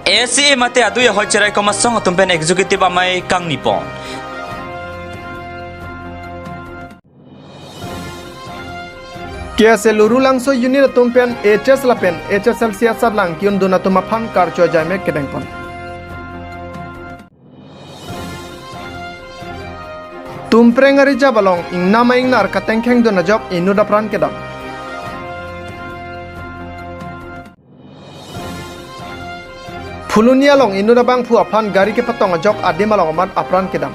ASA mate adu ya hoi cerai komasong tumpen executive amai kang nipon. KSL Lurulang so unit tumpen HS lapen HSL siasat lang kiun dona tumapang karcho jame kedengpon. Tumpreng ari jabalong ing nama ing nar katengkeng dona job inuda pran kedam. Pulunia long inuda bang pu apran gari ke patong jok ademalong amat apran kedam.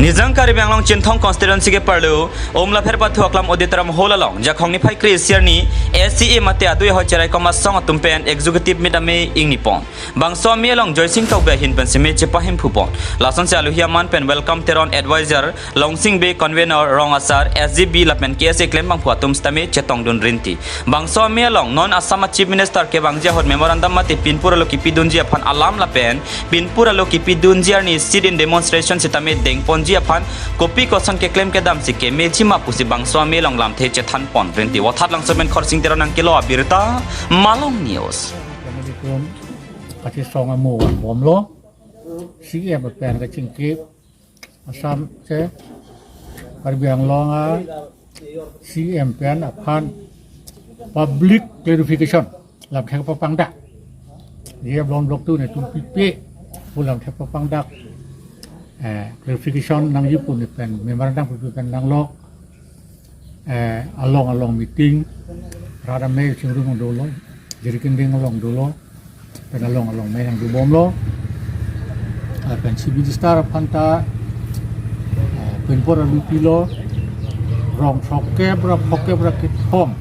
Nizang kari banglong cintong constituency ke perlu omla pherpa thuaklam oditaram holalong jakhongni phai krisier ni SCA mate adu ya hocherai komasong tumpen executive midame ingnipon bangso mielong joysing tawbe hin pensime chepahim phupon lason se aluhiaman pen welcome teron advisor longsing be convener rong asar SGB lapen KSA claim bang phuatum stame chetong dun rinti bangso mielong non assam chief minister ke bangja hot memorandum mate pinpura loki pidunji aphan alam lapen pinpura loki pidunji ni sit in demonstration sitame dengpon pan kopi kosan ke claim ke dam sike meji ma pusi bangso melong lam the chethan pon renti wathat lang semen khorsing teron ang kilo abirta malong news pati song amu bom lo si em pen ka chingki asam che karbiang longa si em pen aphan public clarification lam thek pa pangda ye blom blok tu ne tum pipe pulang thek pa pangda clarification nang Jepun ni pen memorandum pen nang lok along meeting rada me chingrum dolo jadi kending along dolo pen along me nang dubom lo pen si minister panta pen por lupilo rong sokke bra kitpom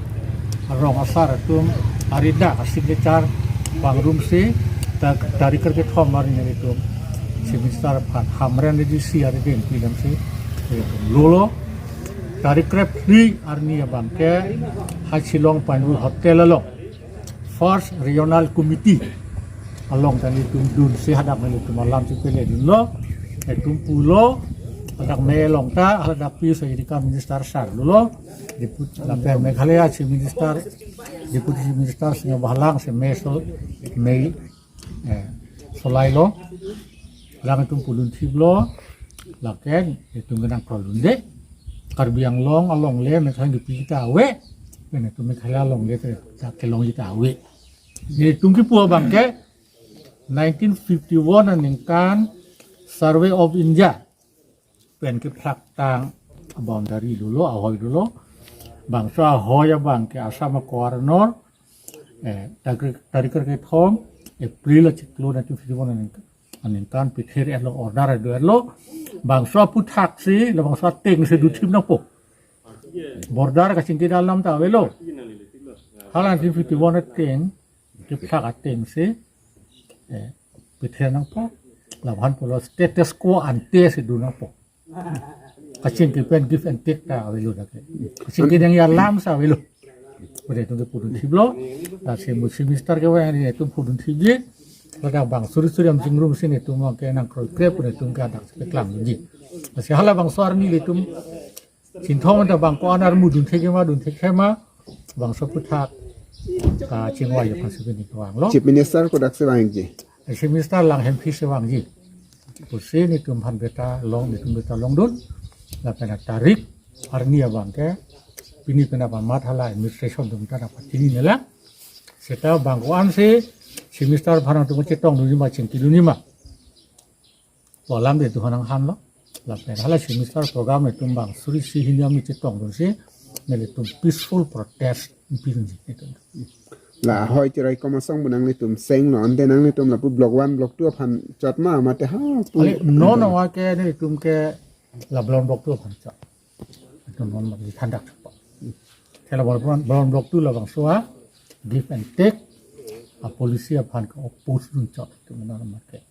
rong asar tum arida signature bangrum si dari kerja thom mari ni tum si minister pan hamren di siar den film si lolo dari krep di arnia bangke hachilong panul hotel along first regional committee along tani tum dun si hadap meli tum malam si pele dulu tum pulo adak melong ta hadap pi so jadi minister sar dulu diput lampir meghalaya si minister deputi minister singa bahalang si mesol mei solai lo lang tum pulun tiblo laken itu genang prolunde karbiang long along le mekhang dipi kita awe pen itu mekhala long le ke long kita awe ni tungki pu bangke 1951 aningkan survey of India pen ke phak tang boundary dulu ahoy dulu bangsa ahoy bangke asam kornor dari ke thom April ciklo 1951 aningkan aningkan pikir elo order ado elo bangsa puthak si le bangsa teng se dutim na po border ka singki dalam ta welo halan 51 teng ke phak teng se pikir na po lawan polo status quo ante se du na po ka singki pen give and take ta welo da ke singki yang ya lam sa welo ode tu pudun tiblo ta se minister ke wa ni tu pudun tibli pada bang suri am jingrum sini tu mau ke nang kroi krep ne tum ka dak ke klam ji asi hala bang suar ni le tum cinthong ta bang ko anar mu dun theke ma bang so puthak ka chingwa ya pasu ni ko ang lo chief minister ko dak se bang ji chief minister lang hem phi se bang ji pusi ni tum han beta long ni tum beta long dun la pena tarik arnia bang ke pini pena ba mat hala administration tum ta dapat ini nela seta bang ko an se Semester barang tu macam tong dunia macam tu dunia mah, walam itu hanang han lo, lapen hala semester program itu bang suri si hindia macam tong tu si, mele tu peaceful protest impinj itu. La hoi cerai komasong benang litum seng no ande nang litum la pu blok 1 blok 2 pan chat ma mate ha Ale no wa ke ni litum ke la blon blok 2 pan chat. Itu non ma di thandak. Kalau blon blok 2 la bang soa give and take polisi aphan ka opus dun chot tu mana make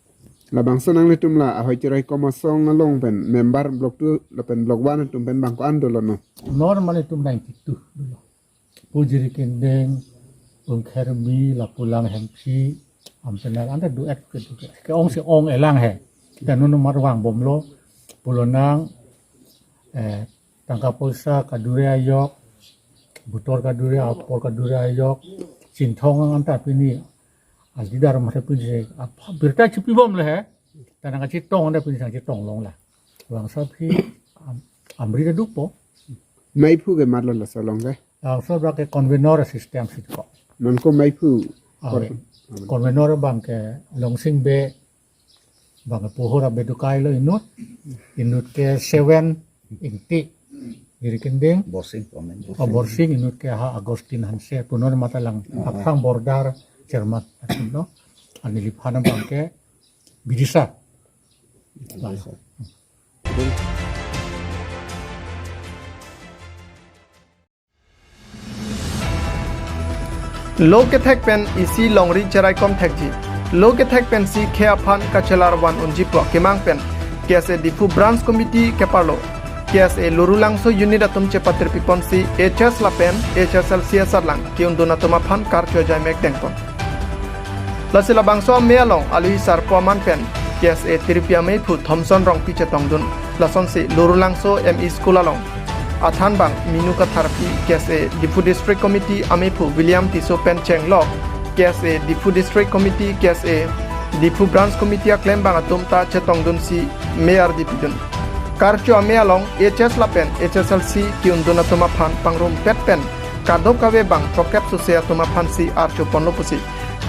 la bang sonang litum la hoi cerai komasong along pen member blok 2 la pen blok 1 tum pen bang ko ando no normal itu 92 dulu pujiri kendeng ungkermi la pulang hempi ampenar anda duet ke ong si ong elang he kita nunu marwang bomlo pulonang tangka polsa kadure ayok butor kadure outpor kadure ayok cinthong antar pini azidar mata pini se apa berita cipi bom lah tanang kacit tong anda pini sang citong long lah wang sapi amri da dupo ไม่พูดกันมาแล้วละสลองไง so brak convenor system sit ko มันก็ไม่พูด convenor bang ke longsing be bang pohora bedukai lo inut ke 7 inti diri kending borsing inut ke ha agostin hanse punor mata lang apang bordar cermat no anili phana bang ke bidisa Loke thek pen isi longri cherai kom thekji loke thek pen si khea phan kachelar wan unji pro kemang pen kse difu branch committee ke parlo kse lurulangso unit atum chepatir pipon si hs la pen hsl csr lang kiun dona tuma phan kar cho jai mek tengpon lasila bangso mealong alui sar poman pen kse tiripia mei phu thomson rong pi chetong dun lason si lurulangso mi school along Athan bang minuka therapy KSA Difu District Committee Amepu William Tiso Pen Cheng Lok KSA Difu District Committee KSA Difu Branch Committee claim bang atumta chetong dun si Mayor Dipidun Karcho Amealong HS Lapen HSLC kiun dun atuma phan pangrum pet pen kadok kawe bang prokep suse atuma phan si archo ponlo pusi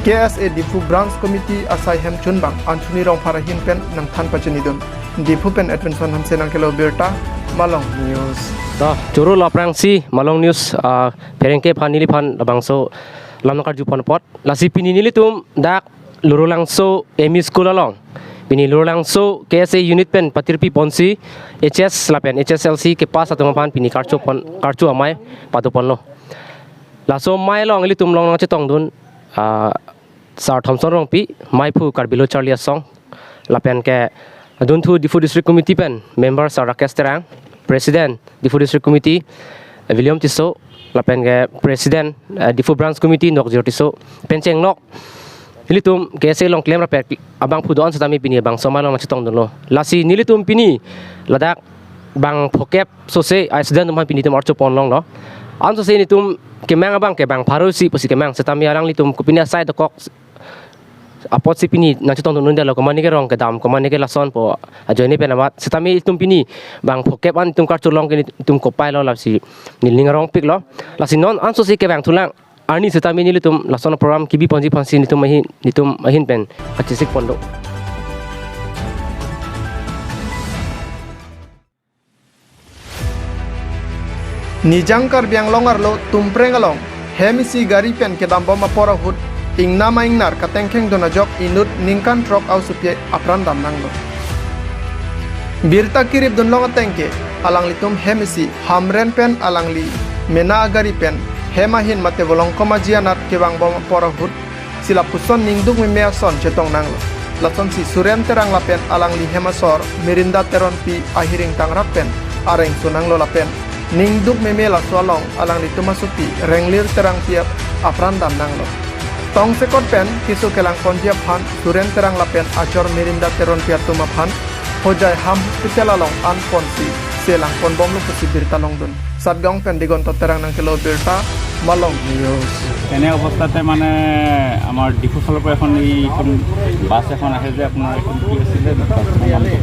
KSA Difu Branch Committee asai hem chun bang anchuni rong pharahin pen nang than pachani dun Difu Pen Attention hamse nang kelo berta Malong News Juru laprang si Malong News perengke phanili phan labangso lamnakar jupon pot lasi pini nili tum dak lurulangso emi school along pini lurulangso KSA unit pen patirpi ponsi HS lapen HSLC ke pas atuma phan pini karchu amai patupon lo laso mai long ili tum long chetong dun sar thomson rong pi mai phu karbilo charlia song lapen ke dun thu Difu District Committee pen member sar Rakesh Terang President Difu District Committee William Tiso lapen ke President Difu Branch Committee nok jor tiso pencheng nok nilitum KSA long claim rapek abang pudon satami pini bang somal long chetong dun lo lasi nilitum pini ladak bang phokep sose accident tum pini tum archo pon long lo an sose nitum kemang abang ke bang pharosi posi kemang satami arang litum kupini side kok apot si pini na chetong dun dalo komani ke rong ke dam komani ke lason po ajoni penamat setami tum pini bang phokep an tum kartu long ke tum kopai lo lapsi niling rong pik lo lasi non an so si ke bang tulang ani setami ni tum lason program kibi ponji ponsi nitum mahin pen kachisik pondo Nijangkar biang longar lo tumpreng along hemisi gari pen ke dambom apora hut ing nama ingnar katengkeng dona jok inut ningkan trok au supye aprandam nanglo birta kirip don longa tengke alang litum hemisi hamren pen alang li mena agari pen hemahin mate bolong koma jianat ke bang bom apora hut sila puson ningduk me meason chetong nanglo lason si suren terang lapen alang li hemasor merinda teron pi ahiring tangrap pen areng sunanglo lapen ningduk me mela solong alang litum masupi renglir terang tiap aprandam nanglo Tong sekot pen kisu kelang konjia phan suren terang lapen acor merinda teron piatuma phan hojai ham hospital along an ponsi selang pon bom lu pusi birta long dun satgong pen digon to terang nang kilo birta Malong News এনে অৱস্থাতে মানে আমাৰ ডিফু ফালৰ পৰা এখন এইখন বাছ এখন আহে যে আপোনাৰ এখন কি আছিলে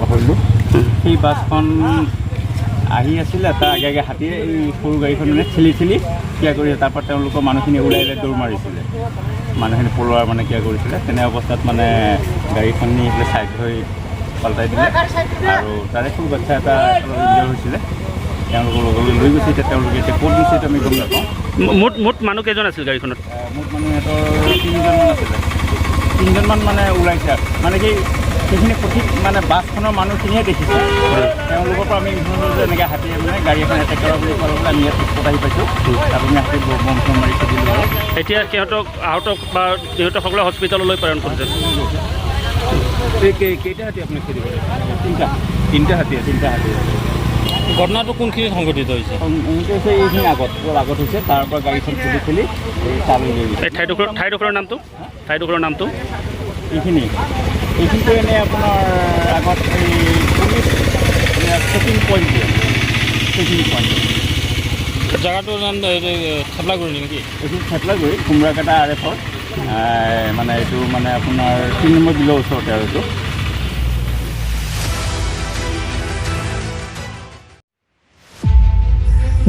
পাহৰিলোঁ সেই বাছখন আহি আছিলে তাৰ আগে আগে হাতীয়ে এই সৰু গাড়ীখন মানে ঠেলি কিয়া কৰি তাৰপৰা তেওঁলোকৰ মানুহখিনি ওলাই দৌৰ মাৰিছিলে মানুহখিনি পলোৱাৰ মানে কিয়া কৰিছিলে তেনে অৱস্থাত মানে গাড়ীখন নি এইফালে ছাইড হৈ পাল্টাই দিলে আৰু তাৰে সৰু বাচ্ছা এটা ইনজৰ হৈছিলে তেওঁলোকৰ লগলৈ লৈ গৈছে এতিয়া তেওঁলোকে এতিয়া ক'ত গৈছে এইটো আমি গম নাপাওঁ মুঠ মানুহ কেইজন আছিল গাড়ীখনত মুঠ মানুহ সিহঁতৰ তিনিজনমান মানে ওলাইছে মানে কি সেইখিনি সঠিক মানে বাছখনৰ মানুহখিনিয়ে দেখিছে তেওঁলোকৰ পৰা আমি যে এনেকৈ হাতীয়ে মানে গাড়ী এখন এটেক কৰা বুলি কোৱা আমি ইয়াত পিছত আহি পাইছোঁ তাত আমি হাতী বম চম মাৰি দিলোঁ আৰু এতিয়া সিহঁতক আহতক বা সিহঁতক সকলো হস্পিটেললৈ প্ৰেৰণ কৰিছে কেইটা হাতী আপুনি খেদি কৰে তিনিটা হাতী ঘটনাটো কোনখিনিত সংঘটিত হৈছে এইখিনি আগত হৈছে তাৰ পৰা গাড়ীখন খুলি এই তালৈ লৈ গৈছে এই ঠাইডোখৰৰ নামটো এইখিনিতো এনেই আপোনাৰ আগত এই পুলিচ চেকিং পইণ্ট দিয়ে জেগাটো থেপলাগুৰি নেকি? এইটো থেপলাগুৰি কুমৰাকাটা RF মানে এইটো মানে আপোনাৰ 3 নম্বৰ বিলৰ ওচৰতে আৰু এইটো।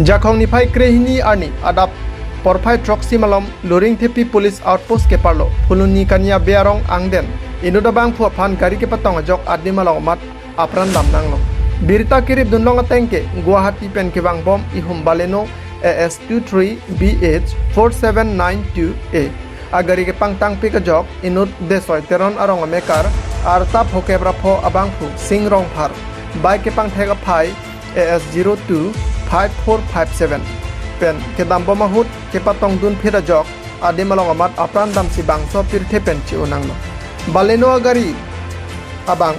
Jakhongniphai Krehini Arni Adap Porphai Troxy Malom Luring Thipi Police Outpost ke Parlo Phuluni Kanya Bearong Angden Inudabang Phu Phan Gari ke Patong Jok Adi Malong Mat Apran Dam Nanglong Birita Kirip Dunlong Atengke Guwahati Pen Kibang Bom Ihum Baleno AS23BH 4792A Agari ke Pangtang Pika Jok Inud Desoy Teron Arong Mekar Artap Hokebra Pho Abang Phu Singrong Phar Bai ke Pangthega Phai AS02 5457 pen ke dambo mahut ke patong dun phira jok adi malong amat apran dam si bangso pirthe pen chi unang no baleno agari abang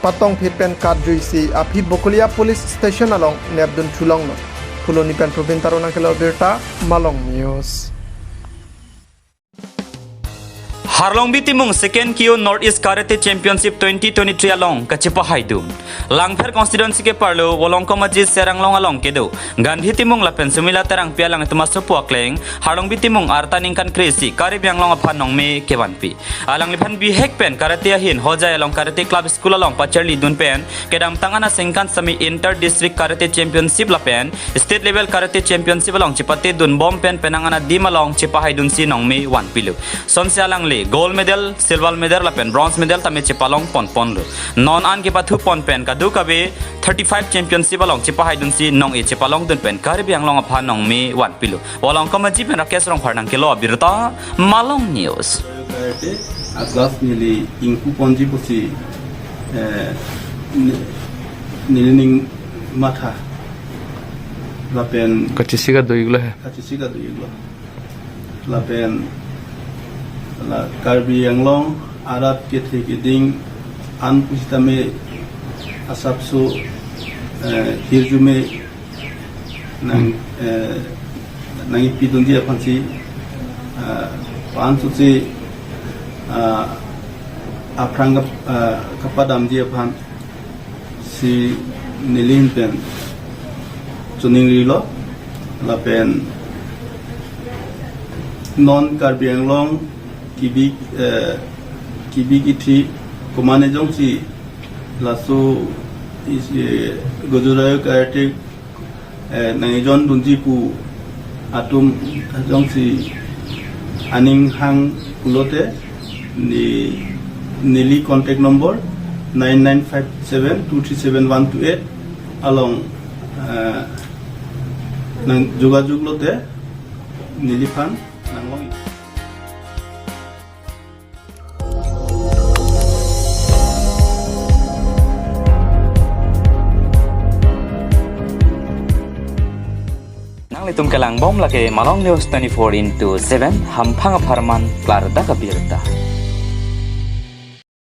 patong phir pen kadrui si api bokulia police station along nebdun chulong no fuloni pen provin tarona kelo berta malong news Harlong Bitimung Second Kyo Northeast Karate Championship 2023 along Kachipa Haidum Langpher constituency ke parlo Wolong Komaji Serang Long along kedo Gandhi Timung Lapen Sumila Terang Pialang Tumasu Puakleng Harlong Bitimung Arta Ningkan Kresi Karib Yang Long Apan Nong Me Kevanpi Alang Lipan Bi Hekpen Karate Ahin Hoja along Karate Club School along Pacharli Dun Pen Kedam Tangana Sengkan Sami Inter District Karate Championship Lapen State Level Karate Championship along Chipate Dun Bom Pen Penangana Dim along Chipa Haidun Si Nong Me 1 Pilu Sonse Alang Le gold medal silver medal lapen bronze medal tame chipalong pon lu non an ke pathu pon pen ka du kabe 35 championship along chipa haidun si nong e chipalong dun pen karbi ang long apha nong me 1 pilu walong kamaji pen rakesh rong pharnang ke lo birta malong news karate aglas nili ingku ponji pusi nilining matha lapen kachisiga doiglo hai lapen la Karbi Anglong Arab Ketri Keding An Pustame Asapso Hirjume Nangi Pidundia Pansi Pan Suci Apranga Kapadam Dia Pan Si Nilim Pen Tuning Lilo Lapen Non Karbi Anglong kibi kiti komane jongsi laso is gojurayo karate nangijon dunjipu atum jongsi aning hang pulote ni nili contact number 9957237128 along nang jogajog lote nilifan nanglong Litum kelang bom lagi Malong News 24/7 Hampang Aparman Klarda Kabirta